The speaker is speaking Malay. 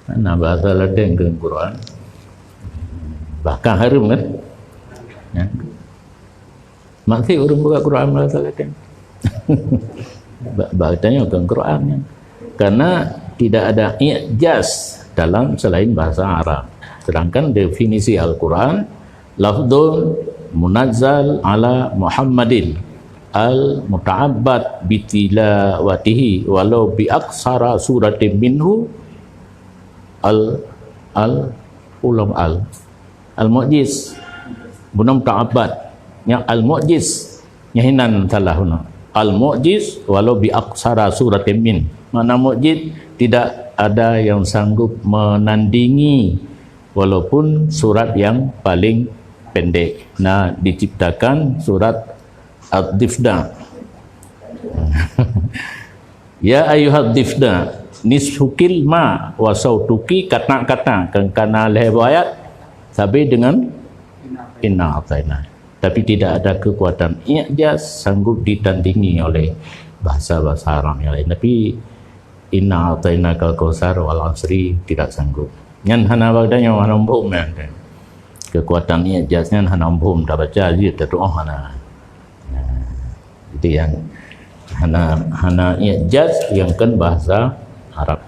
Mana bahasa ladang ke Quran? Bahkan harum kan? Ya. Maksud orang buka Quran bahasa ladang. Bacanya ke Quran ya. Karena tidak ada i'jaz dalam selain bahasa Arab. Sedangkan definisi Al-Quran, lafdun munazzal ala Muhammadin al-muta'abbad bitilawatihi walau bi aksara suratin minhu al-mu'jiz bunam ta'abbad yang al-mu'jiz nyahinan salahuna al-mu'jiz walau bi aksara suratin min. Mana mu'jiz? Tidak ada yang sanggup menandingi walaupun surat yang paling pendek. Nah, diciptakan surat Ad-Difda. Ya ayyuhad difda nisfukil ma wa sautuki kata-kata kana lewayat sampai dengan inna ataina. Tapi tidak ada kekuatan i'jaz sanggup ditandingi oleh bahasa-bahasa Arab yang lain. Tapi inna ataina kal kausar wal asri tidak sanggup. Nyan hana bagdanya hana umpum ya. Kekuatan i'jaznya hana umpum dah baca aja terdoa hana. Jadi yang hana i'jaz yang kan bahasa Arab.